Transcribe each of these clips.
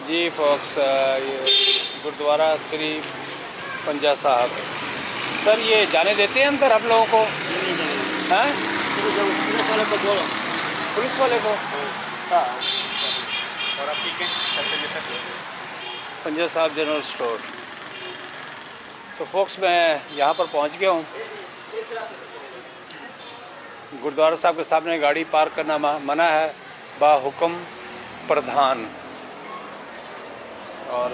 जी fox, ये गुरुद्वारा श्री पंजा साहब। सर ये जाने देते हैं अंदर आप लोगों को? नहीं जाने हैं? पुलिस वाले को बोलो। पुलिस वाले को? हाँ। और आप ठीक है? पंजा साहब जनरल स्टोर। तो फॉक्स मैं यहाँ पर पहुँच गया हूँ। गुरुद्वारा साहब के सामने गाड़ी पार्क करना मना है बाहुक्म प्रधान। और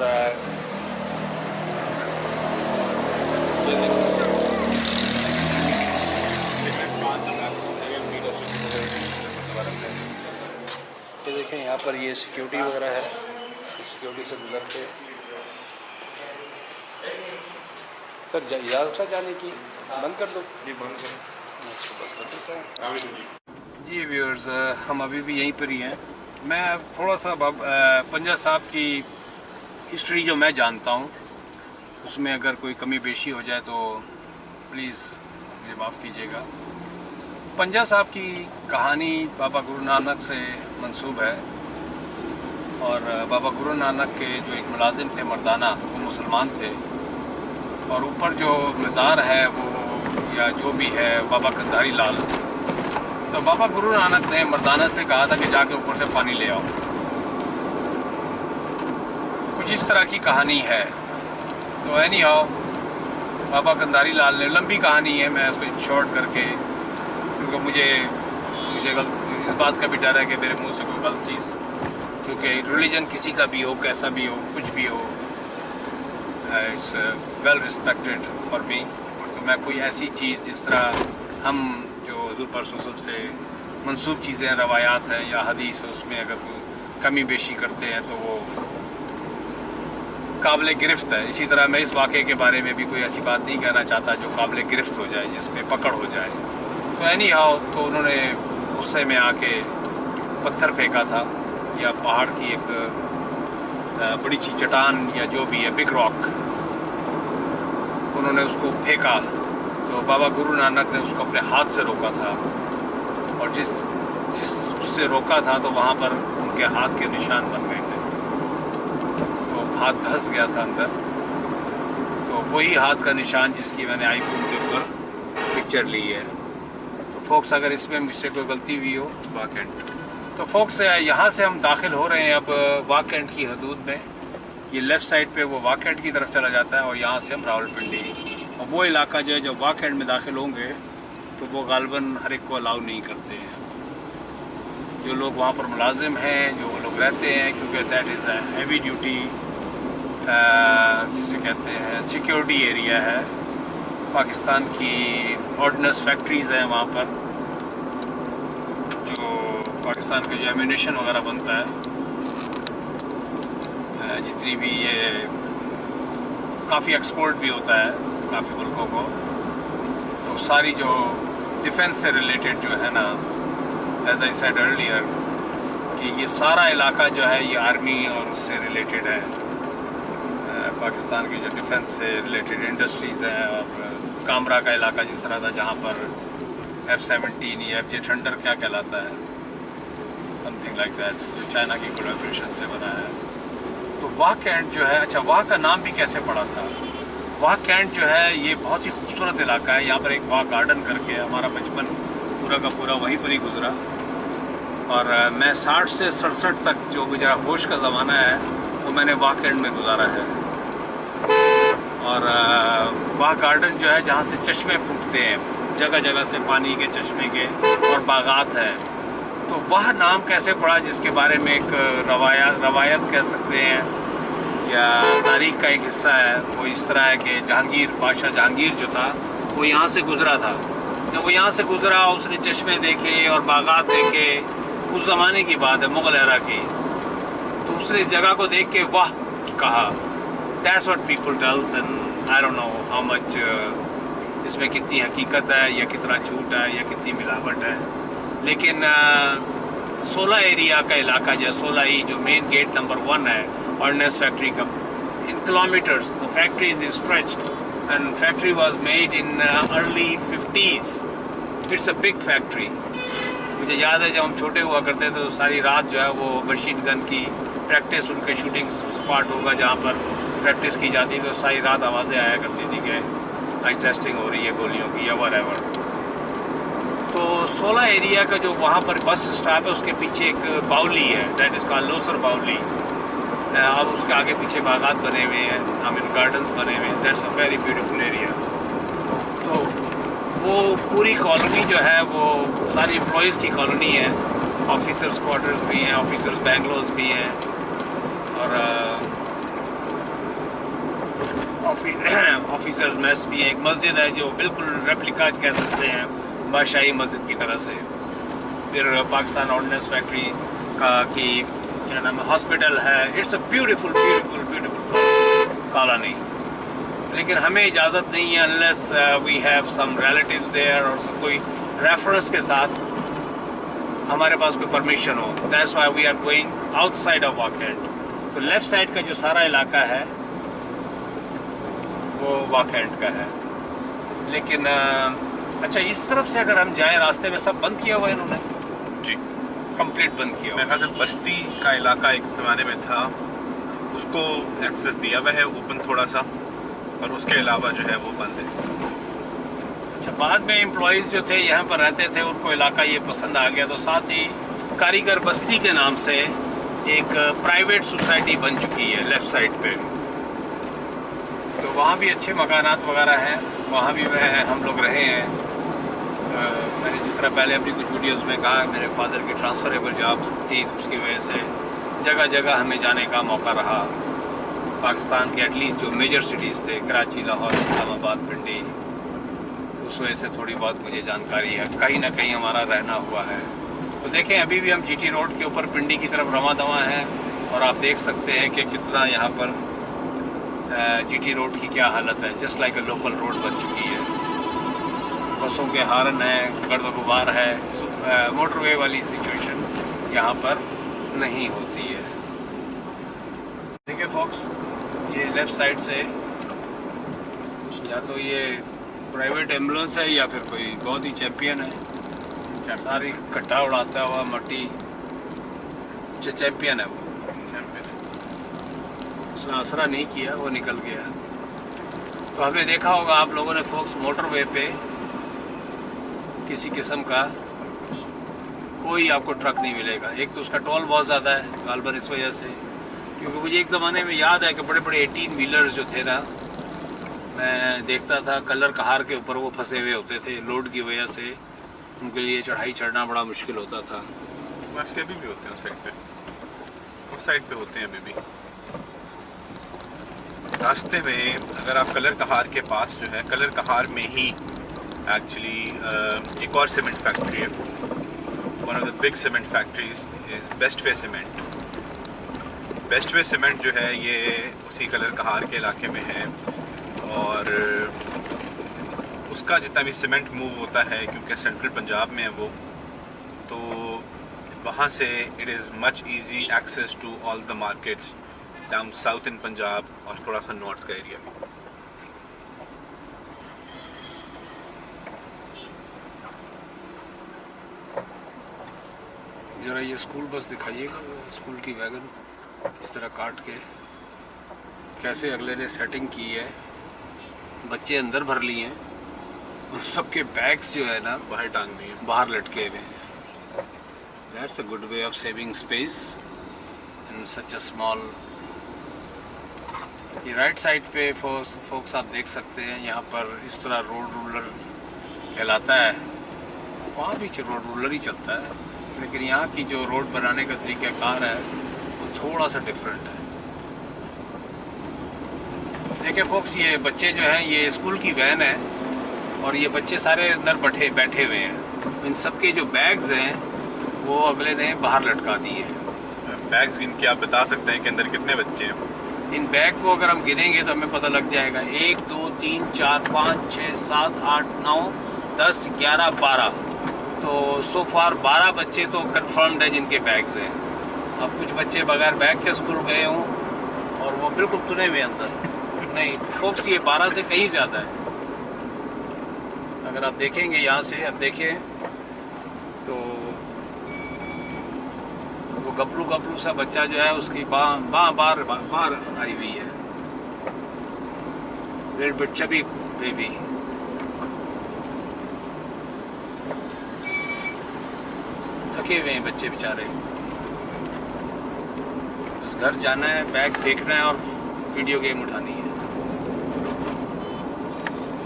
ये देखें यहाँ पर ये सिक्योरिटी वगैरह है, सिक्योरिटी से गुजर के सर इजाज़त है जाने की? बंद कर दो जी, बंद करो जी। व्यूअर्स, हम अभी भी यहीं पर ही हैं। मैं थोड़ा सा पंजा साहब की हिस्ट्री जो मैं जानता हूँ उसमें अगर कोई कमी बेशी हो जाए तो प्लीज़ मुझे माफ़ कीजिएगा। पंजा साहब की कहानी बाबा गुरु नानक से मंसूब है और बाबा गुरु नानक के जो एक मुलाजिम थे मर्दाना, वो मुसलमान थे और ऊपर जो मज़ार है वो या जो भी है बाबा कंधारी लाल। तो बाबा गुरु नानक ने मर्दाना से कहा था कि जाके ऊपर से पानी ले आओ। कुछ इस तरह की कहानी है। तो एनी हाउ बाबा कंधारी लाल ने, लंबी कहानी है, मैं इसको शॉर्ट करके, क्योंकि मुझे इस बात का भी डर है कि मेरे मुंह से कोई गलत चीज़, क्योंकि रिलीजन किसी का भी हो, कैसा भी हो, कुछ भी हो, it's well respected for me. तो मैं कोई ऐसी चीज़ जिस तरह हम जो हुज़ूर पर से मंसूब चीज़ें, रवायात हैं या हदीस है, उसमें अगर कोई कमी बेशी करते हैं तो वो काबिल गिरफ्त है। इसी तरह मैं इस वाक़े के बारे में भी कोई ऐसी बात नहीं कहना चाहता जो काबिल गिरफ्त हो जाए, जिसमें पकड़ हो जाए। तो एनी हाउ, तो उन्होंने गुस्से में आके पत्थर फेंका था या पहाड़ की एक बड़ी सी चट्टान या जो भी है, बिग रॉक, उन्होंने उसको फेंका। तो बाबा गुरु नानक ने उसको अपने हाथ से रोका था और जिस उससे रोका था तो वहाँ पर उनके हाथ के निशान बन गए थे। तो हाथ धंस गया था अंदर। तो वही हाथ का निशान जिसकी मैंने आईफोन के ऊपर पिक्चर ली है। तो फोक्स, अगर इसमें मुझसे कोई गलती हुई हो, वाकेंट। तो फोक्स, यहाँ से हम दाखिल हो रहे हैं अब वाकेंट की हदूद में। ये लेफ़्ट साइड पे वो वाकेंट की तरफ चला जाता है और यहाँ से हम रावलपिंडी। और वो इलाका जो है, जब वाकेंट में दाखिल होंगे तो वो गालबन हर एक को अलाउ नहीं करते हैं। जो लोग वहाँ पर मुलाजिम हैं, जो लोग रहते हैं, क्योंकि that is a heavy duty, जिसे कहते हैं सिक्योरिटी एरिया है। पाकिस्तान की ऑर्डिनेंस फैक्ट्रीज़ हैं वहाँ पर, जो पाकिस्तान का जो एम्यूनेशन वगैरह बनता है, जितनी भी ये काफ़ी एक्सपोर्ट भी होता है काफ़ी मुल्कों को। तो सारी जो डिफेंस से रिलेटेड जो है ना, एज आई सेड अर्लियर, कि ये सारा इलाका जो है ये आर्मी और उससे रिलेटेड है। पाकिस्तान की जो डिफेंस से रिलेटेड इंडस्ट्रीज़ हैं, और कामरा का इलाका जिस तरह था जहाँ पर F-17 या FJ थंडर क्या कहलाता है, समथिंग लाइक दैट, जो चाइना की कोलैबोरेशन से बना है। तो वाह कैंट जो है, अच्छा वाह का नाम भी कैसे पड़ा था? वाह कैंट जो है ये बहुत ही खूबसूरत इलाका है। यहाँ पर एक वाह गार्डन करके है, हमारा बचपन पूरा का पूरा वहीं पर ही गुजरा। और मैं 60 से 67 तक जो मेरा होश का ज़माना है वो मैंने वाह कैंट में गुजारा है। और वाह गार्डन जो है, जहाँ से चश्मे फूटते हैं, जगह जगह से पानी के चश्मे के, और बागात हैं। तो वह नाम कैसे पड़ा, जिसके बारे में एक रवायत कह सकते हैं या तारीख का एक हिस्सा है। वो इस तरह है कि बादशाह जहांगीर जो था वो यहाँ से गुज़रा था। जब वो यहाँ से गुज़रा, उसने चश्मे देखे और बागात देखे। उस ज़माने की बात है, मुग़ल एरा की। तो उसने इस जगह को देख के वाह कहा। That's what people tells, and I don't know how much इसमें कितनी हकीकत है या कितना झूठ है या कितनी मिलावट है। लेकिन 16 एरिया का इलाका जो 16 ही, जो मेन गेट नंबर 1 है ऑर्डिनेंस फैक्ट्री का, in kilometres the factory is stretched, and factory was made in early 50s। It's a big factory. मुझे याद है जब हम छोटे हुआ करते थे तो सारी रात जो है वो मशीन गन की प्रैक्टिस उनके शूटिंग स्पॉट होगा जहाँ पर प्रैक्टिस की जाती है, तो सारी रात आवाज़ें आया करती थी कि आज टेस्टिंग हो रही है गोलियों की या वरेवर। तो 16 एरिया का जो वहाँ पर बस स्टॉप है उसके पीछे एक बाउली है, दैट इज़ कॉल्ड लोसर बाउली। अब उसके आगे पीछे बागात बने हुए हैं, आई मीन गार्डन्स बने हुए हैं, that's a very beautiful area. तो वो पूरी कॉलोनी जो है वो सारी एम्प्लॉयज़ की कॉलोनी है, ऑफिसर्स क्वार्टर्स भी हैं, ऑफिसर्स बैंगलोर्स भी हैं, और ऑफिसर्स मेस भी है। एक मस्जिद है जो बिल्कुल रेप्लिका कह सकते हैं बादशाही मस्जिद की तरह से। फिर पाकिस्तान ऑर्डिनेंस फैक्ट्री का की क्या नाम है, हॉस्पिटल है। It's a beautiful beautiful beautiful colony. लेकिन हमें इजाज़त नहीं है unless we have some relatives there, और सब कोई रेफरेंस के साथ हमारे पास कोई परमिशन हो। That's why we are going outside of Wah Cantt. तो लेफ़्ट साइड का जो सारा इलाका है वो वाकेंड का है। लेकिन अच्छा, इस तरफ से अगर हम जाएं, रास्ते में सब बंद किया हुआ है इन्होंने जी, कंप्लीट बंद किया हुआ मेरे ख्याल से बस्ती का इलाका एक ज़माने में था, उसको एक्सेस दिया हुआ है ओपन थोड़ा सा, और उसके अलावा जो है वो बंद है। अच्छा, बाद में एम्प्लॉयज़ जो थे यहाँ पर रहते थे, उनको इलाका ये पसंद आ गया, तो साथ ही कारीगर बस्ती के नाम से एक प्राइवेट सोसाइटी बन चुकी है लेफ़्ट साइड पे। तो वहाँ भी अच्छे मकानात वगैरह हैं, वहाँ भी हम लोग रहे हैं। मैंने जिस तरह पहले अपनी कुछ वीडियोस में कहा, मेरे फादर की ट्रांसफरेबल जॉब थी, तो उसकी वजह से जगह जगह हमें जाने का मौका रहा। पाकिस्तान के एटलीस्ट जो मेजर सिटीज़ थे, कराची, लाहौर, इस्लामाबाद, पिंडी, तो उस वजह से थोड़ी बहुत मुझे जानकारी है, कहीं ना कहीं हमारा रहना हुआ है। तो देखें, अभी भी हम जीटी रोड के ऊपर पिंडी की तरफ रवां दवा हैं, और आप देख सकते हैं कि कितना यहाँ पर जीटी रोड की क्या हालत है। Just like a local road बन चुकी है, बसों के हारन है, गर्द गुबार है। मोटरवे वाली सिचुएशन यहाँ पर नहीं होती है। देखिए फॉक्स, ये लेफ़्ट साइड से या तो ये प्राइवेट एम्बुलेंस है या फिर कोई बहुत ही चैम्पियन है, सारी कट्टा उड़ाता हुआ मट्टी। अच्छा, चैम्पियन है वो, उसने असरा नहीं किया, वो निकल गया। तो हमें देखा होगा आप लोगों ने फोक्स, मोटरवे पे किसी किस्म का कोई आपको ट्रक नहीं मिलेगा। एक तो उसका टोल बहुत ज़्यादा है गालबन इस वजह से, क्योंकि मुझे एक ज़माने में याद है कि बड़े बड़े 18 व्हीलर्स जो थे ना, मैं देखता था कलर कहार के ऊपर वो फंसे हुए होते थे। लोड की वजह से उनके लिए चढ़ाई चढ़ना बड़ा मुश्किल होता था। वैसे अभी भी होते हैं उस साइड पे, उस साइड पे होते हैं अभी भी। रास्ते में अगर आप कलर कहार के पास जो है, कलर कहार में ही एक्चुअली एक और सीमेंट फैक्ट्री है, one of the big cement factories is best way cement. Best way cement जो है ये उसी कलर कहार के इलाके में है, और उसका जितना भी सीमेंट मूव होता है, क्योंकि सेंट्रल पंजाब में है वो, तो वहाँ से it is much easy access to all the markets down south in Punjab और थोड़ा सा नॉर्थ का एरिया भी। जरा ये स्कूल बस दिखाइएगा, स्कूल की वैगन इस तरह काट के कैसे अगले ने सेटिंग की है। बच्चे अंदर भर लिए हैं, सबके बैग्स जो है ना बाहर टांग दिए, बाहर लटके हुए हैं। That's a good way of saving space in such a small. ये राइट साइड पे फोक्स आप देख सकते हैं, यहाँ पर इस तरह रोड रूलर कहलाता है। वहाँ भी रोड रूलर ही चलता है, लेकिन यहाँ की जो रोड बनाने का तरीक़ाकार है वो थोड़ा सा डिफरेंट है। देखिए फोक्स, ये बच्चे जो हैं, ये स्कूल की वैन है, और ये बच्चे सारे अंदर बैठे हुए हैं। इन सब के जो बैग्स हैं वो अगले ने बाहर लटका दिए हैं। बैग्स गिन के आप बता सकते हैं कि अंदर कितने बच्चे हैं? इन बैग को अगर हम गिनेंगे तो हमें पता लग जाएगा। 1 2 3 4 5 6 7 8 9 10 11 12। तो सो फार 12 बच्चे तो कंफर्म्ड है जिनके बैग्स हैं। अब कुछ बच्चे बगैर बैग के स्कूल गए हों, और वो बिल्कुल तुने हुए अंदर नहीं। फोक्स, ये 12 से कहीं ज़्यादा है। अगर आप देखेंगे यहाँ से, अब देखें तो वो वो गपलू गपलू सा बच्चा जो है उसकी बार आई हुई है, लिटिल बिट चबी बेबी। थके हुए हैं बच्चे बेचारे, बस घर जाना है, बैग देखना है और वीडियो गेम उठानी है।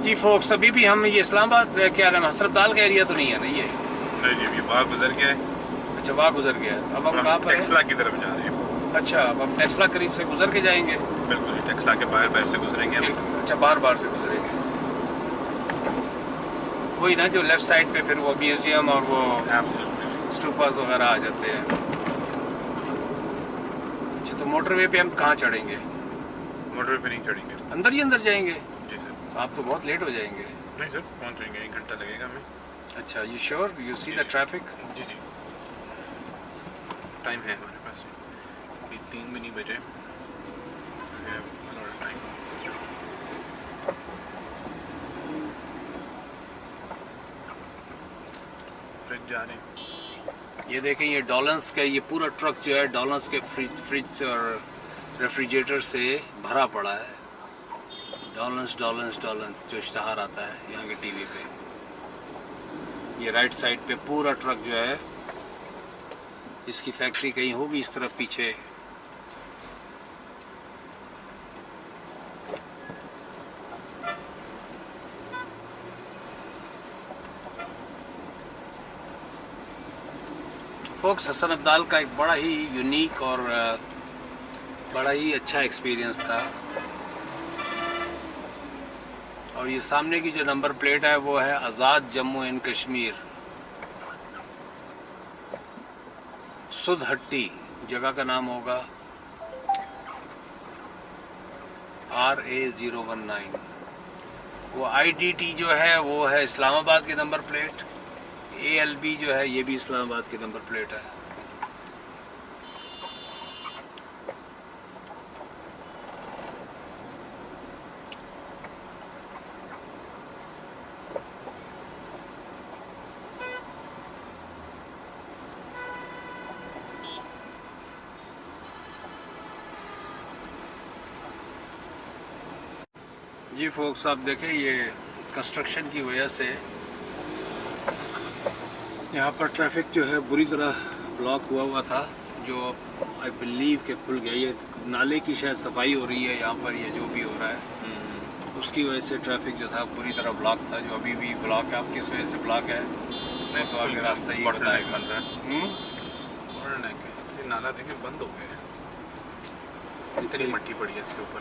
जी फोक्स, अभी भी हम ये इस्लामाबाद क्या नाम हसरतदाल का एरिया तो नहीं है ना ये? नहीं जी, ये वहाँ गुजर गया है। अच्छा, वहाँ गुजर गया है। अब हम कहाँ पर टेक्सला की तरफ जा रहे हैं। अच्छा, अब हम टेक्सला करीब से गुजर के जाएंगे। बिल्कुल जी, टेक्सला के बाहर से गुजरेंगे हम। अच्छा, बार से गुजरेंगे। वही ना जो लेफ्ट साइड पे फिर वो म्यूजियम और वो स्टूपास वगैरह आ जाते हैं। अच्छा, तो मोटरवे पे हम कहाँ चढ़ेंगे? मोटरवे पे नहीं चढ़ेंगे, अंदर ही अंदर जाएंगे? जी सर। तो आप तो बहुत लेट हो जाएंगे। नहीं सर, पहुँच जाएंगे, 1 घंटा लगेगा हमें। अच्छा, you sure? You see the traffic? जी जी, टाइम है हमारे पास, अभी 3 भी नहीं बजे। फ्रिज जा रहे हैं। ये देखें, ये डॉलन्स का ये पूरा ट्रक जो है डॉलन्स के फ्रिज और रेफ्रिजरेटर से भरा पड़ा है। डॉलन्स डॉलन्स डॉलन्स जो इश्तहार आता है यहाँ के टीवी पे। ये राइट साइड पे पूरा ट्रक जो है, इसकी फैक्ट्री कहीं होगी इस तरफ पीछे। फोक्स, हसन अब्दाल का एक बड़ा ही यूनिक और बड़ा ही अच्छा एक्सपीरियंस था। और ये सामने की जो नंबर प्लेट है वो है आज़ाद जम्मू एंड कश्मीर, सुदहट्टी जगह का नाम होगा, RA019। वो IDT जो है वो है इस्लामाबाद की नंबर प्लेट, ALB जो है ये भी इस्लामाबाद की नंबर प्लेट है। जी फोक्स, आप देखें ये कंस्ट्रक्शन की वजह से यहाँ पर ट्रैफिक जो है बुरी तरह ब्लॉक हुआ था, जो आई बिलीव के खुल गया। ये नाले की शायद सफाई हो रही है यहाँ पर, ये जो भी हो रहा है उसकी वजह से ट्रैफिक जो था बुरी तरह ब्लॉक था, जो अभी भी ब्लॉक है। अब किस वजह से ब्लॉक है नहीं तो आगे रास्ता ही बताएगा। नाला देखिए बंद हो गया है, इतनी मट्टी पड़ी है इसके ऊपर।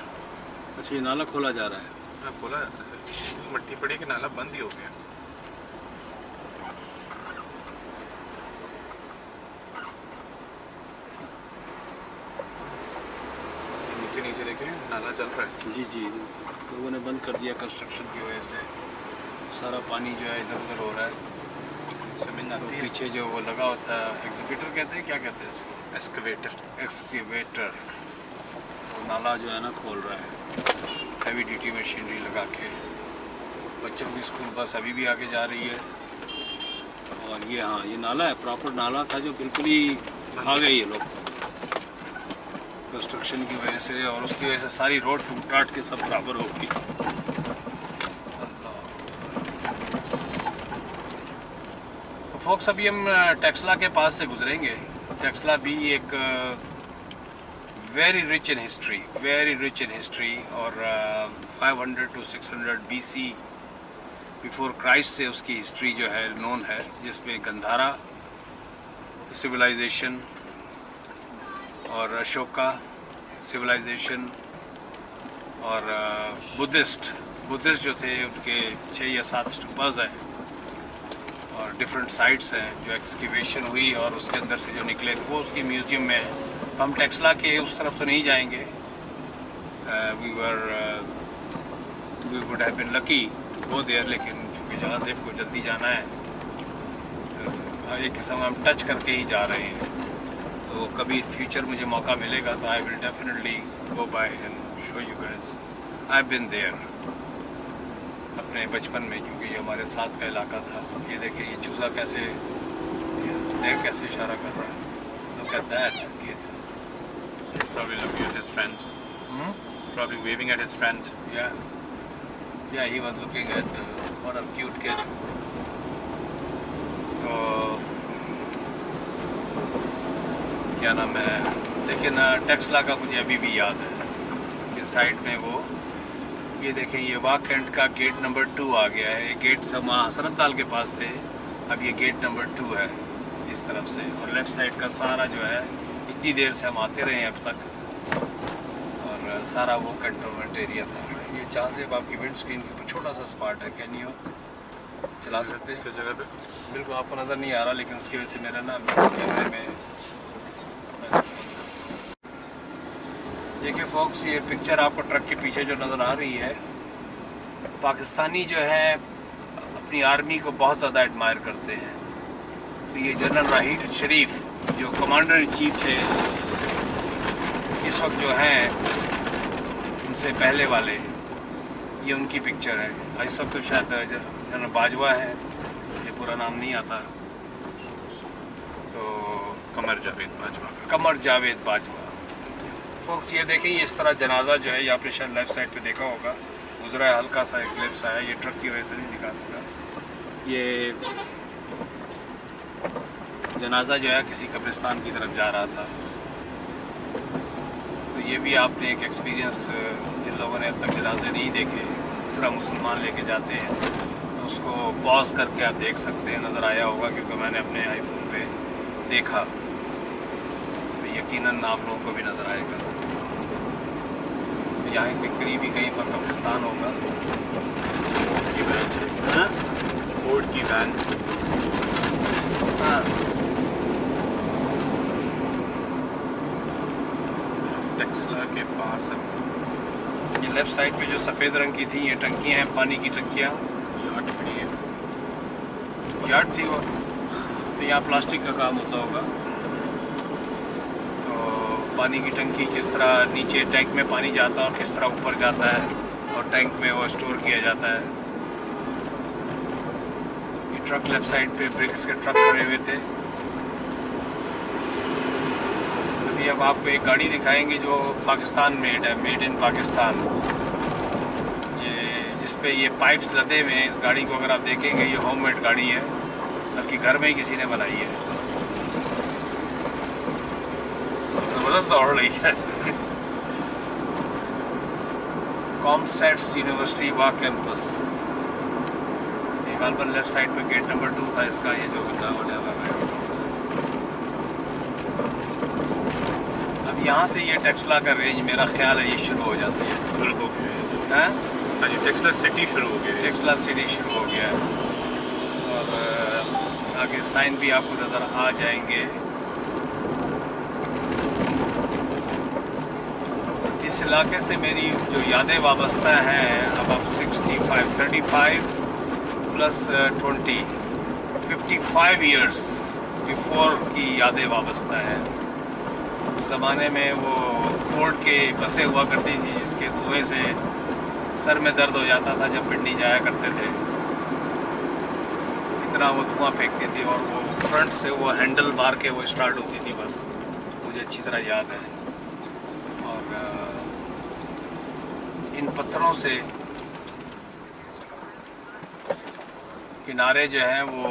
अच्छा, ये नाला खोला जा रहा है? हाँ, खोला जाता है सर, मट्टी पड़ी कि नाला बंद ही हो गया। नीचे देखिए नाला चल रहा है। जी जी, लोगों ने बंद कर दिया कंस्ट्रक्शन की वजह से। सारा पानी जो है इधर उधर हो रहा है। स्विमिंग तो आती है। पीछे जो वो लगा होता है, एग्जीबिटर कहते हैं, क्या कहते हैं इसको? एक्सकेवेटर। वो नाला जो है ना खोल रहा है, हैवी ड्यूटी मशीनरी लगा के। बच्चों की स्कूल बस अभी भी आगे जा रही है। और ये हाँ, ये नाला है, प्रॉपर नाला था जो बिल्कुल ही खा गए ये लोग कंस्ट्रक्शन की वजह से। और उसकी वजह से सारी रोड टूट टाट के सब बराबर हो गई। तो फोक्स, अभी हम टेक्सला के पास से गुजरेंगे। टेक्सला भी एक वेरी रिच इन हिस्ट्री, और 500 to 600 BC बिफोर क्राइस्ट से उसकी हिस्ट्री जो है नोन है, जिसमें गंधारा सिविलाइजेशन और अशोका सिविलाइजेशन और बुद्धिस्ट जो थे उनके 6 या 7 स्टूपास हैं और डिफरेंट साइट्स हैं जो एक्सकेवेशन हुई और उसके अंदर से जो निकले थे वो उसकी म्यूजियम में है। तो हम टेक्सला के उस तरफ तो नहीं जाएंगे। We would have been lucky to go there, लेकिन चूँकि जहाँ से को जल्दी जाना है, एक किस्म हम टच करके ही जा रहे हैं। तो कभी फ्यूचर मुझे मौका मिलेगा तो I will definitely go by and show you guys. I have been there अपने बचपन में, क्योंकि ये हमारे साथ का इलाका था। ये देखिए, ये चूज़ा कैसे इशारा कर रहा है। The Look at that kid. Probably looking at his friends. Probably waving at his friends. Yeah. Yeah, he was looking at what a cute kid. तो क्या नाम है, लेकिन टेक्सला का मुझे अभी भी याद है कि साइड में वो ये देखें, ये वाक कैंट का गेट नंबर 2 आ गया है। ये गेट सब वहाँ हसरत दाल के पास थे, अब ये गेट नंबर 2 है इस तरफ से। और लेफ़्ट साइड का सारा जो है, इतनी देर से हम आते रहे हैं अब तक, और सारा वो कंटोनमेंट एरिया था। ये जहाँ से आपकी विंड स्क्रीन के ऊपर छोटा सा स्पॉट है, कैन यू चला सकते हैं? किस जगह पे? बिल्कुल आपको नज़र नहीं आ रहा, लेकिन उसकी वजह से मेरा ना कैमरे में देखिए फॉक्स, ये पिक्चर आपको ट्रक के पीछे जो नज़र आ रही है, पाकिस्तानी जो है अपनी आर्मी को बहुत ज़्यादा एडमायर करते हैं। तो ये जनरल राहील शरीफ जो कमांडर इन चीफ थे इस वक्त जो हैं, उनसे पहले वाले, ये उनकी पिक्चर है। इस वक्त तो शायद जनरल बाजवा है, ये पूरा नाम नहीं आता, तो कमर जावेद बाजवा। कमर जावेद बाजवा। फोक्स ये देखें, ये इस तरह जनाजा जो है, ये आपने शायद लेफ़्ट साइड पे देखा होगा, गुजरा है, हल्का सा एक क्लिप्स आया, ये ट्रक की वजह से नहीं दिखा सका। ये जनाजा जो है किसी कब्रिस्तान की तरफ जा रहा था। तो ये भी आपने एक एक्सपीरियंस, जिन लोगों ने अब तक जनाजे नहीं देखे, इस तरह मुसलमान लेके जाते हैं, तो उसको पॉज करके आप देख सकते हैं। नज़र आया होगा क्योंकि मैंने अपने आईफोन पे देखा, तो यकीनन आप लोगों को भी नज़र आएगा। तो यहाँ के करीबी कहीं पर कब्रिस्तान होगा। की वैन, हाँ फोर्ड की वैन। हाँ, टेक्सला के पास ये लेफ़्ट साइड पे जो सफ़ेद रंग की थी, ये टंकियाँ हैं, पानी की टंकियाँ, यार्ड खड़ी है। यार्ड थी वो, तो यहाँ प्लास्टिक का काम होता होगा। तो पानी की टंकी किस तरह नीचे टैंक में पानी जाता है और किस तरह ऊपर जाता है, और टैंक में वो स्टोर किया जाता है। ये ट्रक लेफ़्ट साइड पे ब्रिक्स के ट्रक खड़े हुए थे। अभी अब आपको एक गाड़ी दिखाएंगे जो पाकिस्तान मेड है, मेड इन पाकिस्तान। ये जिस पे ये पाइप्स लदे हुए हैं, इस गाड़ी को अगर आप देखेंगे, ये होममेड गाड़ी है, बल्कि घर में ही किसी ने बनाई है। ज़बरदस्त दौड़ रही है। कॉमसेट्स यूनिवर्सिटी वा कैंपस, एक गालबन लेफ़्ट साइड पे गेट नंबर 2 था इसका, ये जो भी था वhatever। अब यहाँ से ये टेक्सला का रेंज मेरा ख्याल है ये शुरू हो जाती है। शुरू हो गया है। हैं? हाँ जी, टेक्सला सिटी शुरू हो गया है। टेक्सला सिटी शुरू हो गया है, और आगे साइन भी आपको नज़र आ जाएंगे। इस इलाके से मेरी जो यादें वाबस्ता हैं, अब 35 प्लस 20 55 ईयर्स बिफोर की यादें वाबस्ता है। उस ज़माने में वो फोर्ड के बसें हुआ करती थी, जिसके धुएं से सर में दर्द हो जाता था जब पिंडी जाया करते थे, इतना वो धुआं फेंकती थी। और वो फ्रंट से वो हैंडल मार के वो स्टार्ट होती थी बस, मुझे अच्छी तरह याद है। और इन पत्थरों से किनारे जो हैं वो,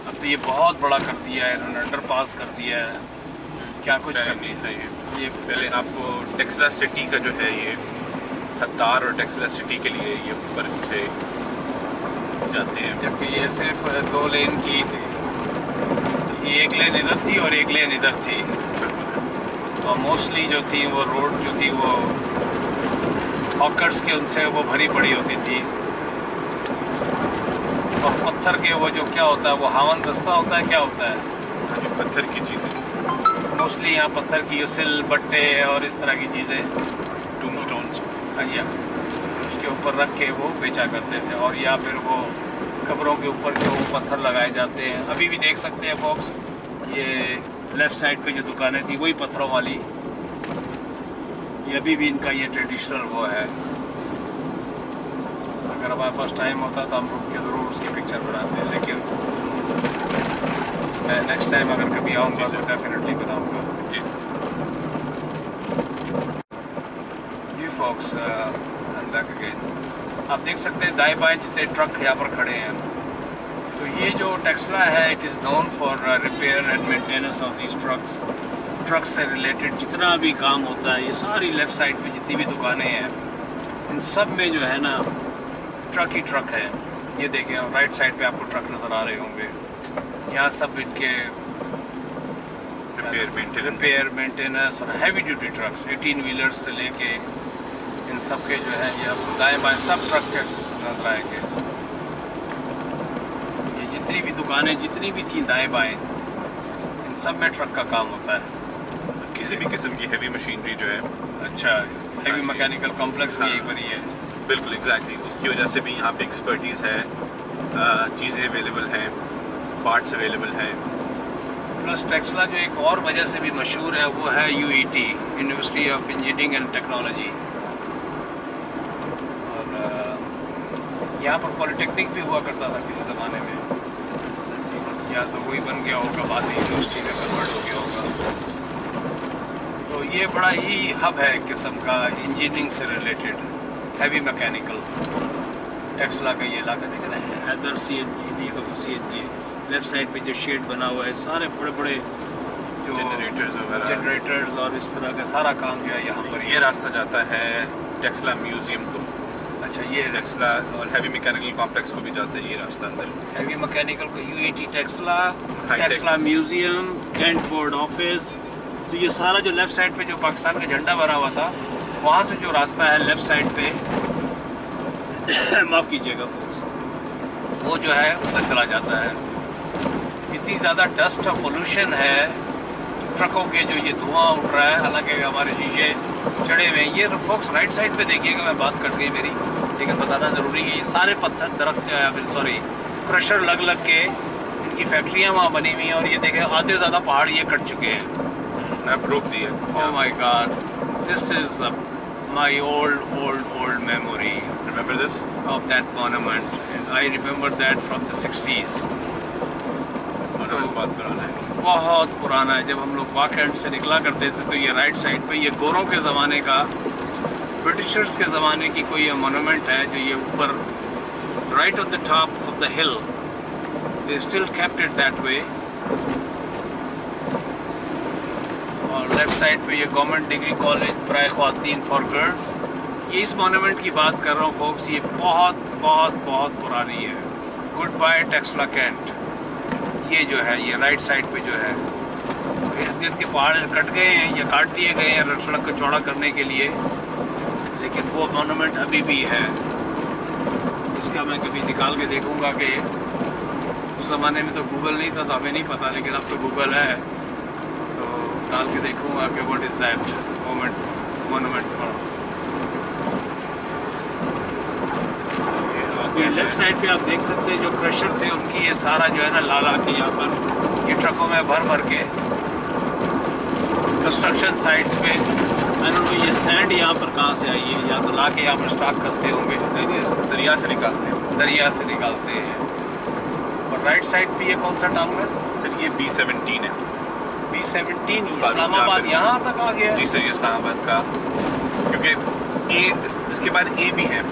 अब तो ये बहुत बड़ा कर दिया है इन्होंने, अंडरपास कर दिया है, क्या कुछ कर नहीं दिया। है। ये पहले आपको टेक्सला सिटी का जो है, ये हत्तार और टेक्सला सिटी के लिए ये ऊपर से जाते हैं, जबकि ये सिर्फ 2 लेन की थी, बल्कि एक लेन इधर थी और एक लेन इधर थी। और मोस्टली जो थी वो रोड जो थी वो हॉकर्स के उनसे वो भरी पड़ी होती थी। और पत्थर के वो जो क्या होता है, वो हावन दस्ता होता है, क्या होता है, ये पत्थर की चीज़ें, मोस्टली यहाँ पत्थर की सिल बट्टे और इस तरह की चीज़ें, टूम स्टोन्स, या उसके ऊपर रख के वो बेचा करते थे। और या फिर वो कब्रों के ऊपर जो पत्थर लगाए जाते हैं, अभी भी देख सकते हैं फॉक्स, ये लेफ़्ट साइड पे जो दुकानें थी वही पत्थरों वाली, ये अभी भी इनका ये ट्रेडिशनल वो है। अगर हमारे पास टाइम होता तो हम रुक के ज़रूर उसकी पिक्चर बनाते हैं, लेकिन मैं नेक्स्ट टाइम अगर कभी आऊँगा तो डेफिनेटली बनाऊँगा। जी जी फॉक्स बैक अगेन। आप देख सकते हैं दाएं बाएं जितने ट्रक यहाँ पर खड़े हैं। तो ये जो टेस्ला है it is known for repair and maintenance of these trucks. Truck से रिलेटेड जितना भी काम होता है, ये सारी लेफ़्ट साइड पे जितनी भी दुकानें हैं, इन सब में जो है ना ट्रक ही ट्रक है। ये देखें, राइट साइड पे आपको ट्रक नज़र आ रहे होंगे। यहाँ सब इनके रिपेयर मेंटेनेंस और हैवी ड्यूटी ट्रक्स 18 व्हीलर्स से लेके इन सब के जो है ये आपको दाएँ बाएँ सब ट्रक के नजर आएंगे। ये जितनी भी दुकानें जितनी भी थी दाएँ बाएँ, इन सब में ट्रक का काम होता है। किसी भी किस्म की हैवी मशीनरी जो है, अच्छा, हैवी मैकेनिकल कॉम्प्लेक्स भी एक बनी है। बिल्कुल एग्जैक्टली, उसकी वजह से भी यहाँ पे एक्सपर्टीज़ है, चीज़ें अवेलेबल हैं, पार्ट्स अवेलेबल हैं। प्लस टेस्ला जो एक और वजह से भी मशहूर है वो है UET, university of engineering and technology. और यहाँ पर पॉलिटेक्निक भी हुआ करता था किसी ज़माने में, या तो वही बन गया होगा, बाद में यूनिवर्सिटी में कन्वर्ट हो गया होगा। तो ये बड़ा ही हब है एक किस्म का इंजीनियरिंग से रिलेटेड, हैवी मैकेनिकल। टेस्ला का ये इलाका देखे ना, हैदर CNG, डी का CNG, लेफ्ट साइड पे जो शेड बना हुआ है, सारे बड़े बड़े जो जनरेटर्स और इस तरह का सारा काम जो है यहाँ पर। ये रास्ता जाता है टेस्ला म्यूजियम को। अच्छा, ये टेस्ला और हैवी मैकेनिकल कॉम्प्लेक्स को भी जाता है ये रास्ता अंदर। हैवी मैकेनिकल को UET Tesla, Tesla museum, cantt board office. तो ये सारा जो लेफ़्ट साइड पे जो पाकिस्तान का झंडा बना हुआ था, वहाँ से जो रास्ता है लेफ़्ट साइड पे माफ़ कीजिएगा फोर्स, वो जो है उधर चला जाता है। इतनी ज़्यादा डस्ट और पोल्यूशन है ट्रकों के, जो ये धुआं उठ रहा है, हालांकि हमारे शीशे चढ़े हुए हैं। ये फोक्स राइट साइड पे देखिएगा, मैं बात कट गई मेरी, लेकिन बताना ज़रूरी है। ये सारे पत्थर दरख्त जो है, फिर सॉरी क्रशर लग लग के इनकी फैक्ट्रियाँ वहाँ बनी हुई हैं। और ये देखें आधे ज़्यादा पहाड़ ये कट चुके हैं, अब रोक दिया। Oh my God, this is my old memory. Remember this? Of that monument, and I remember that from the 60s. Monument बहुत पुराना है। बहुत पुराना है। जब हम लोग वाकएंड से निकला करते थे तो ये राइट साइड पे ये गोरों के ज़माने का, ब्रिटिशर्स के ज़माने की कोई मोनुमेंट है, जो ये ऊपर right on the top of the hill, they still kept it that way. और लेफ्ट साइड पे ये गवर्नमेंट डिग्री कॉलेज बराए ख्वातीन फॉर गर्ल्स। ये इस मोनूमेंट की बात कर रहा हूँ फोक्स, ये बहुत बहुत बहुत पुरानी है। गुड बाय टेस्ला कैंट, ये जो है ये राइट साइड पे जो है, इर्द गिर्द के पहाड़ कट गए हैं या काट दिए गए हैं सड़क को चौड़ा करने के लिए, लेकिन वो मोनूमेंट अभी भी है। इसका मैं कभी निकाल के देखूँगा कि उस ज़माने में तो गूगल नहीं था तो हमें नहीं पता, लेकिन अब तो गूगल है, तो डाल के देखूँगा कि what is that monument for. ये लेफ्ट साइड पे आप देख सकते हैं जो क्रशर थे उनकी ये सारा जो है ना ला के यहाँ पर ये ट्रकों में भर भर के कंस्ट्रक्शन साइट्स पे, आई डोंट नो ये सैंड यहाँ पर कहाँ से आई है, या तो ला के यहाँ पर स्टॉक करते होंगे, दरिया से निकालते हैं, दरिया से निकालते हैं। और राइट साइड पे ये कौन सा टाउन है सर? ये B17 है। B17 इस्लामाबाद यहाँ तक आ गया? जी सर, ये इस्लामाबाद का, क्योंकि ए इसके बाद ए भी है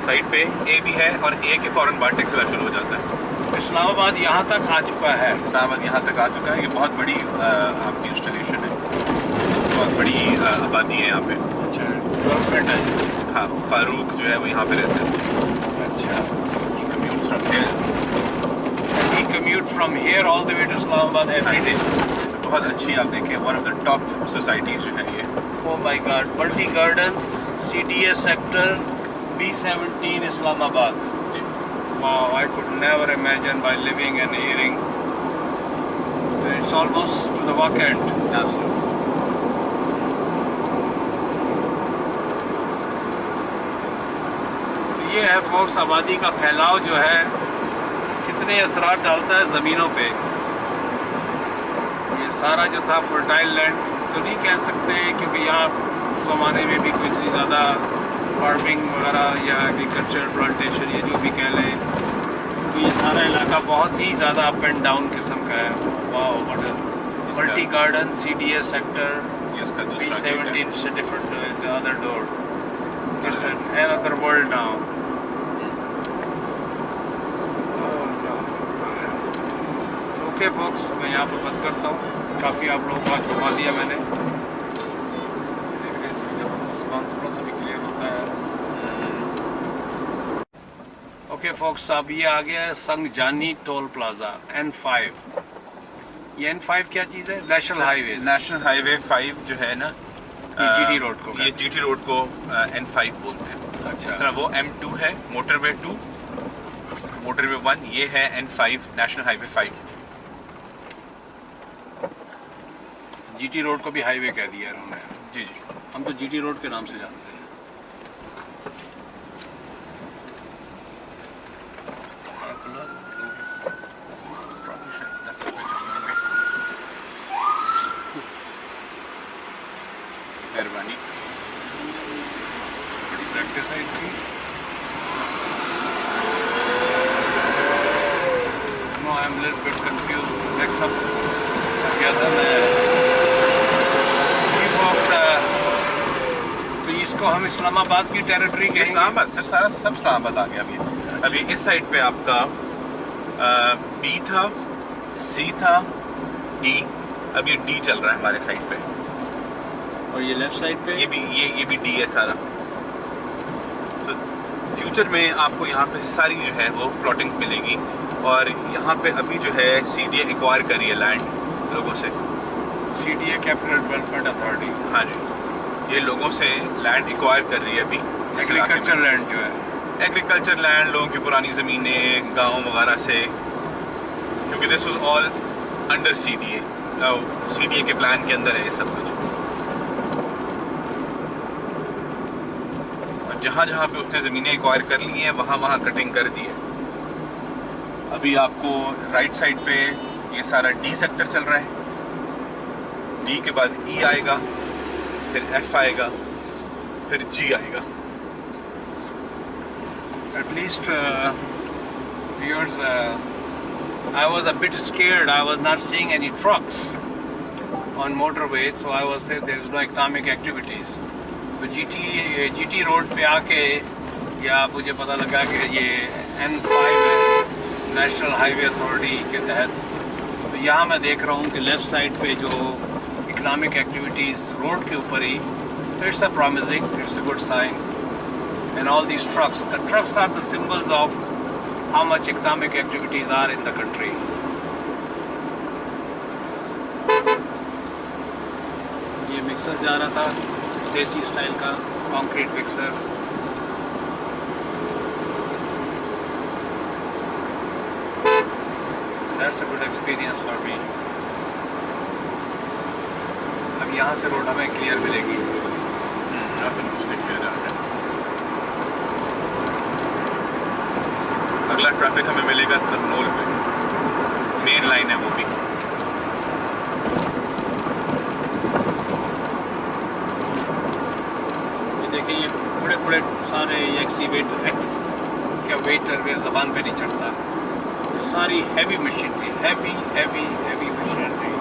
साइड पे, ए भी है और ए के फ़ौरन बाद टेक्सला शुरू हो जाता है। इस्लामाबाद यहाँ तक आ चुका है? इस्लामाबाद यहाँ तक आ चुका है। ये बहुत बड़ी आपकी इंस्टॉलेशन है, बहुत बड़ी आबादी है यहाँ पे। अच्छा, डेवलपमेंट है। हाँ, फारूक जो है वो यहाँ पे रहता है। अच्छा, he commutes from here, he commute from here all the way to Islamabad every day. बहुत अच्छी, आप देखें, one of the top societies जो है ये। Oh my God, multi gardens, CDA सेक्टर, B17 Islamabad. Wow, I could never imagine by living and hearing. So it's almost to the walk end. Absolutely. तो ये है फोक्स आबादी का फैलाव जो है कितने असरात डालता है ज़मीनों पे। ये सारा जो था फर्टाइल लैंड तो नहीं कह सकते, क्योंकि यहाँ ज़माने में भी कोई इतनी ज़्यादा फार्मिंग वगैरह या एग्रीकल्चर प्लांटेशन, ये जो भी कह लें, तो ये सारा इलाका बहुत ही ज़्यादा अप एंड डाउन किस्म का है। वाह, मल्टी गार्डन CDA सेक्टर ये उसका दूसरा गेट B17 है। is a different the other door. It's another world now. Okay folks, मैं यहाँ पर बंद करता हूँ। काफ़ी आप लोगों को घुमा दिया मैंने। देखिए इसमें जब आसमान थोड़ा सा भी क्लियर होता है। ओके folks, अब ये आ गया है संगजानी टोल प्लाजा N5। ये N5 क्या चीज़ है? National highway. नेशनल हाईवे 5 जो है ना, ये GT रोड को ये GT रोड को N5 बोलते हैं। अच्छा। इस तरह वो M2 है, मोटरवे 2, मोटरवे 1, ये है N5 national highway 5। GT road को भी हाईवे कह दिया उन्होंने। जी जी। हम तो GT रोड के नाम से जानते हैं। मेहरबानी। बड़ी प्रैक्टिस है इनकी। No, I am little bit confuse, mix up क्या था मैं। ये folks, तो इसको हम इस्लामाबाद की टेरिटरी के इस्लामाबाद सर, सारा सब इस्लामाबाद आ गया अभी। अभी इस साइड पे आपका B था, C था, D, अब ये D चल रहा है हमारे साइड पे। और ये लेफ्ट साइड पे ये भी D है सारा। तो फ्यूचर में आपको यहाँ पे सारी जो है वो प्लॉटिंग मिलेगी। और यहाँ पे अभी जो है CDA एक्वायर करी है लैंड लोगों से। CDA capital development authority. हाँ जी, ये लोगों से लैंड एक्वायर कर रही है अभी। एग्रीकल्चर लैंड जो है, एग्रीकल्चर लैंड, लोगों की पुरानी ज़मीनें, गांव वगैरह से, क्योंकि this was all under CDA के प्लान के अंदर है ये सब कुछ। और जहाँ जहाँ पे उसने ज़मीनें एक्वायर कर ली हैं वहाँ वहाँ कटिंग कर दी है। अभी आपको राइट साइड पे ये सारा D सेक्टर चल रहा है। D के बाद E आएगा, फिर F आएगा, फिर G आएगा। at least viewers, I was a bit scared. I was not seeing any trucks on motorway, so I was saying there is no economic activities. तो GT रोड पे आके या मुझे पता लगा कि ये N5 है, नेशनल हाईवे अथॉरिटी के तहत। तो यहाँ मैं देख रहा हूँ कि लेफ़्ट साइड पे जो इकोनॉमिक एक्टिविटीज़ रोड के ऊपर ही, it's a promising, it's a good sign. And all these trucks, the trucks are the symbols of how much economic activities are in the country. ये मिक्सर जा रहा था, देसी स्टाइल का concrete mixer. That's a good experience for me. अब यहाँ से road हमें क्लियर मिलेगी। अगला ट्रैफिक हमें मिलेगा तरनोल पे, मेन लाइन है वो भी। ये देखिए, ये बड़े बड़े सारे एक्स का वेटर मेरे ज़बान पे नहीं चढ़ता। ये सारी heavy machinery, heavy machinery,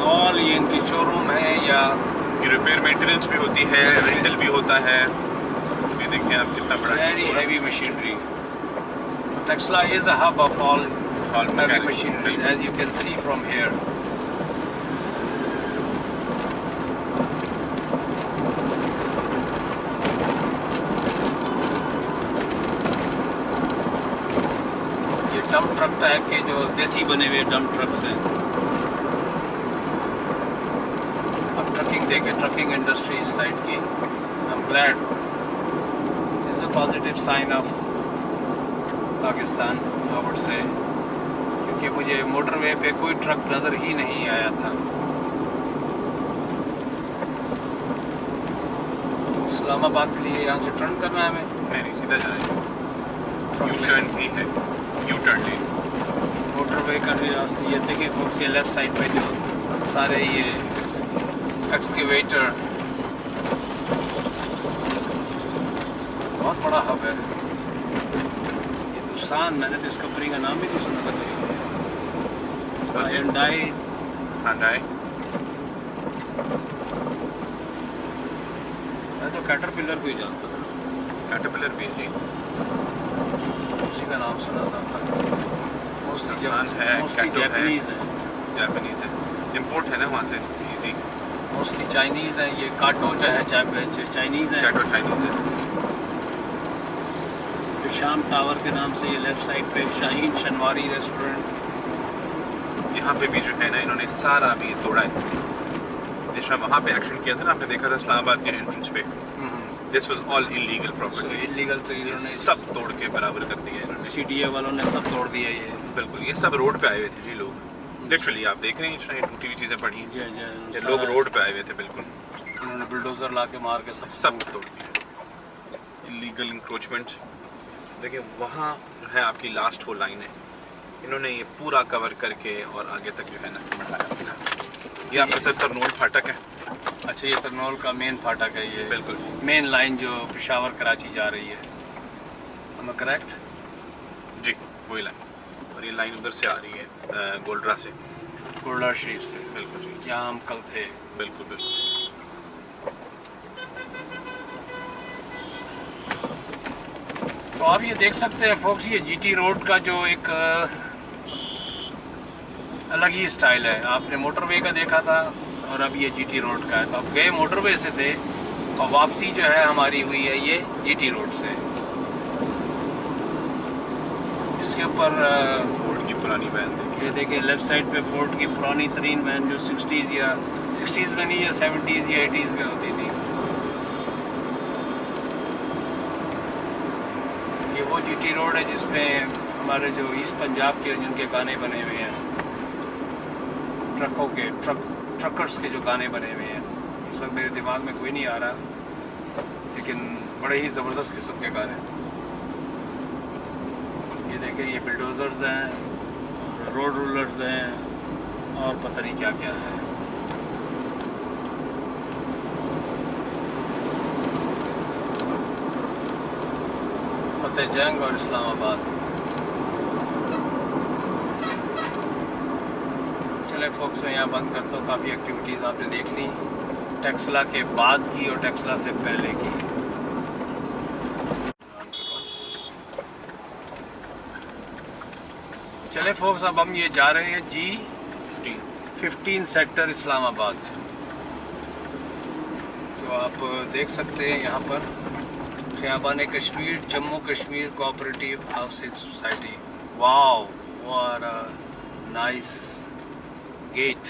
all ये इनकी शोरूम है या रिपेयर मेंटेनेंस भी होती है, रेंटल भी होता है। ये देखिए आप कितना बड़ा very heavy machinery. Tesla is a hub of all heavy machinery, as you can see from here. ये डंप ट्रक टाइप के जो देसी बने हुए डंप ट्रक्स हैं। अब ट्रकिंग देखे, ट्रकिंग इंडस्ट्री इस साइड की। I'm glad. It's a positive sign of Pakistan, I would say, क्योंकि मुझे मोटरवे पे कोई ट्रक नज़र ही नहीं आया था। इस्लामाबाद के लिए यहाँ से टर्न करना है हमें? नहीं, सीधा जाना है। यू टर्न भी है, यू टर्न लेन। मोटरवे का भी रास्ते ये थे कि फोर्स ये लेफ्ट साइड पे जो सारे ये एक्सकेवेटर, बहुत बड़ा हब है। तुसान, मैंने तो इस कंपनी का नाम भी नहीं सुना था कभी। Hyundai, Hyundai, मैं तो कैटरपिलर को ही जानता था, Caterpillar भी जी। उसी का नाम सुना था। मोस्टली तुसान है, Kato है, जैपनीज है, जापानीज है, इम्पोर्ट है ना वहाँ से इजी। मोस्टली चाइनीज़ हैं। ये काटो जो है चाइनीज़ है। कैटो चाइनीज है। शाम टावर के नाम से ये लेफ्ट साइड पे शाहीन शनवारी रेस्टोरेंट। यहाँ पे भी जो है ना इन्होंने सारा अभी तोड़ा है। जिस वहाँ पे एक्शन किया था ना, आपने देखा था इस्लामाबाद के एंट्रेंस पे, this was all illegal property. Illegal तो ये इन्होंने सब तोड़ के बराबर कर दिया इन्होंने। CDA वालों ने सब तोड़ दिया ये। बिल्कुल, ये सब रोड पे आए हुए थे जी लोग। लिटरली आप देख रहे हैं ये टूटी हुई चीज़ें पड़ी हैं। ये लोग रोड पे आए हुए थे बिल्कुल। इन्होंने बुलडोजर ला के मार के सब तोड़ दिया। Illegal encroachment. देखिए वहाँ जो है आपकी लास्ट वो लाइन है, इन्होंने ये पूरा कवर करके और आगे तक जो है ना बढ़ाया। ये आपका सर करनोल फाटक है। अच्छा, ये करनौल का मेन फाटक है ये। बिल्कुल मेन लाइन जो पेशावर कराची जा रही है। am I correct? जी, वही लाइन। और ये लाइन उधर से आ रही है गोल्डरा से, गोल्डा शरीफ से। बिल्कुल जी, जहाँ हम कल थे। बिल्कुल बिल्कुल। तो आप ये देख सकते हैं फोक्स, ये GT रोड का जो एक अलग ही स्टाइल है। आपने मोटरवे का देखा था और अब ये GT रोड का है। तो अब गए मोटरवे से थे और वापसी जो है हमारी हुई है ये GT रोड से। इसके ऊपर फोर्ड की पुरानी वैन देखिए। ये देखिए लेफ्ट साइड पे फोर्ड की पुरानी तरीन वैन जो 60s या 60s में नहीं, या 70s या 80s में होती थी। ये वो GT रोड है जिसमें हमारे जो ईस्ट पंजाब के जिनके गाने बने हुए हैं, ट्रकर्स के जो गाने बने हुए हैं, इस वक्त मेरे दिमाग में कोई नहीं आ रहा, लेकिन बड़े ही ज़बरदस्त किस्म के गाने। ये देखिए ये बिल्डोज़र्स हैं, रोड रूलर्स हैं और पता नहीं क्या क्या है। फतेह जंग और इस्लामाबाद। चले फोक्स में यहाँ बंद करता हूँ। काफ़ी एक्टिविटीज़ आपने देख ली, टेक्सला के बाद की और टेक्सला से पहले की। चले फोक्स, अब हम ये जा रहे हैं G15 सेक्टर इस्लामाबाद। तो आप देख सकते हैं यहाँ पर Khayaban Kashmir, Jammu Kashmir cooperative housing society. Wow, what a nice gate.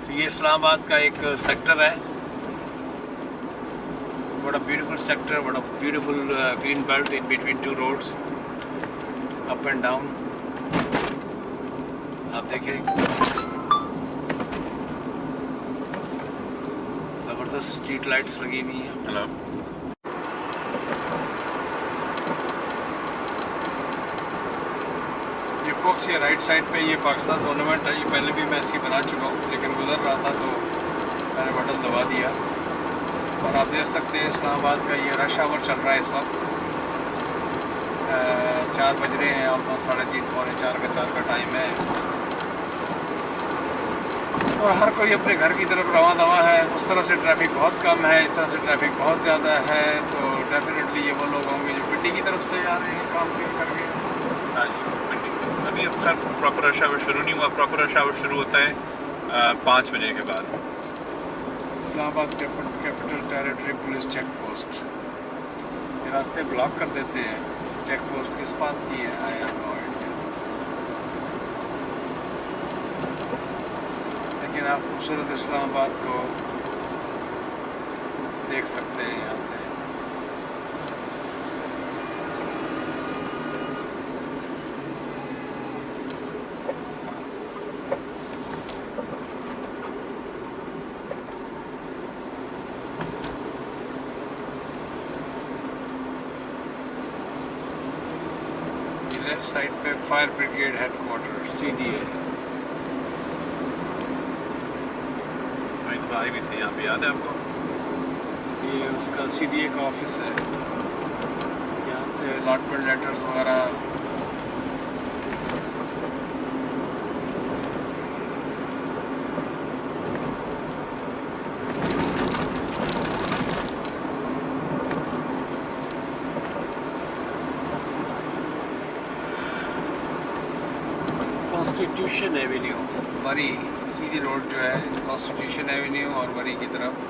तो ये इस्लामाबाद का एक सेक्टर है। बड़ा ब्यूटीफुल सेक्टर, बड़ा beautiful green belt in between two roads, up and down. आप देखिए ज़बरदस्त स्ट्रीट लाइट्स लगी हुई हैं। हेलो, ये फोक्स ये राइट साइड पे ये पाकिस्तान मोनूमेंट है। ये पहले भी मैं इसकी बना चुका हूँ, लेकिन गुजर रहा था तो मैंने बटन दबा दिया। और आप देख सकते हैं इस्लामाबाद का ये रश आवर चल रहा है इस वक्त। 4 बज रहे हैं, ऑलमोस्ट 3:30 पौने 4 का टाइम है। और हर कोई अपने घर की तरफ रवा दवा है। उस तरफ से ट्रैफिक बहुत कम है, इस तरफ से ट्रैफिक बहुत ज़्यादा है। तो डेफिनेटली ये वो लोग होंगे जो पिंडी की तरफ से आ रहे हैं काम करके। हाँ जी, अभी अब खैर प्रॉपर रश आवर शुरू नहीं हुआ। प्रॉपर रश आवर शुरू होता है 5 बजे के बाद। Islamabad capital territory police check post. ये रास्ते ब्लॉक कर देते हैं। चेक पोस्ट किस बात की है? I have no idea. लेकिन आप खूबसूरत इस्लामाबाद को देख सकते हैं यहाँ से। लेफ्ट साइड पे फायर ब्रिगेड हेडक्वार्टर CDA। वही तो भाई भी थे यहाँ पे, याद है आपको? ये उसका CDA का ऑफिस है। यहाँ से अलॉटमेंट लेटर्स वगैरह। कॉन्स्टिट्यूशन एवेन्यू वरी, सीधी रोड जो है कॉन्स्टिट्यूशन एवेन्यू और वरी की तरफ।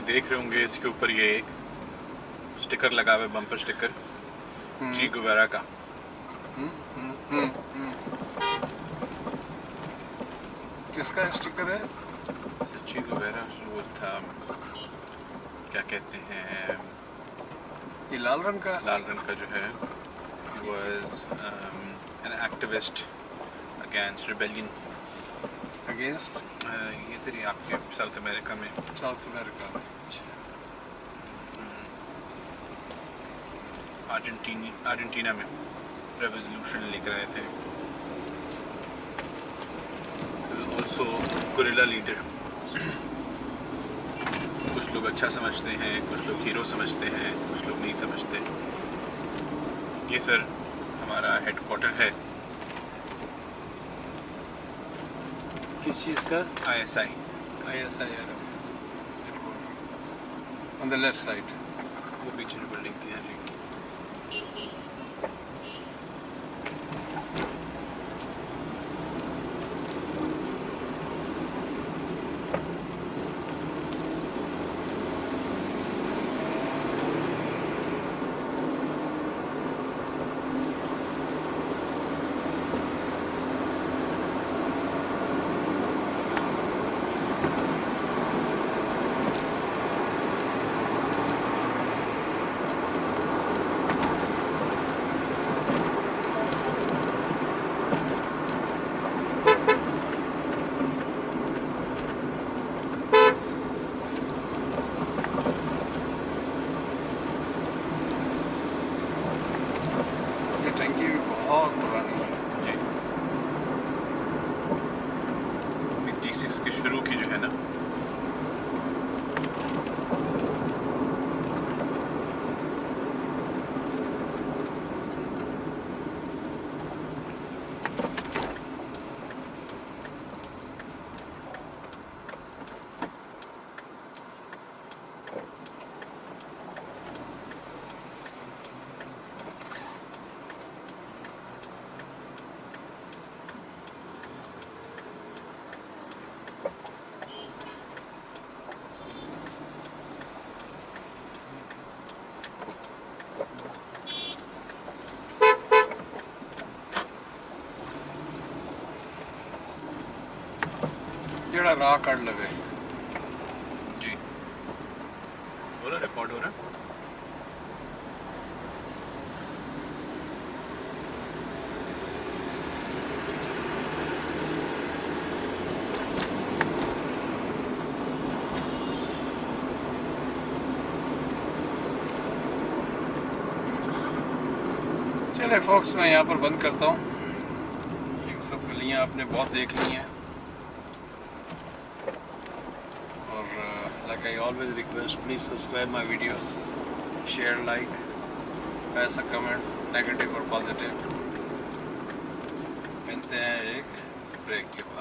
देख रहे होंगे इसके ऊपर ये एक स्टिकर लगा हुआ है, बम्पर स्टिकर जी गुवेरा का। किसका स्टिकर है? जी गुवेरा वो था, क्या कहते हैं, ये लाल रंग का। लाल रंग का जो है, was an activist against rebellion against ये तेरी आपके साउथ अमेरिका में, साउथ अमेरिका में। अर्जेंटीना में रेवोल्यूशन लेकर आए थे। Also guerrilla leader. कुछ लोग अच्छा समझते हैं, कुछ लोग हीरो समझते हैं, कुछ लोग नहीं समझते। ये सर हमारा हेडक्वार्टर है किस चीज़ का? ISI। ISI on the left side. वो पीछे जो बिल्डिंग थी, हाँ जी। टंकी भी बहुत पुरानी है जी। G6 के शुरू की जो है ना, जेड़ा राह कट लगे। जी हो रहा, रिकॉर्ड हो रहा। चले फोक्स, मैं यहाँ पर बंद करता हूँ। ये सब गलियाँ आपने बहुत देख ली हैं, और like I always request, please subscribe my videos, share, like, pass a comment, negative और positive। मिलते हैं एक ब्रेक के बाद।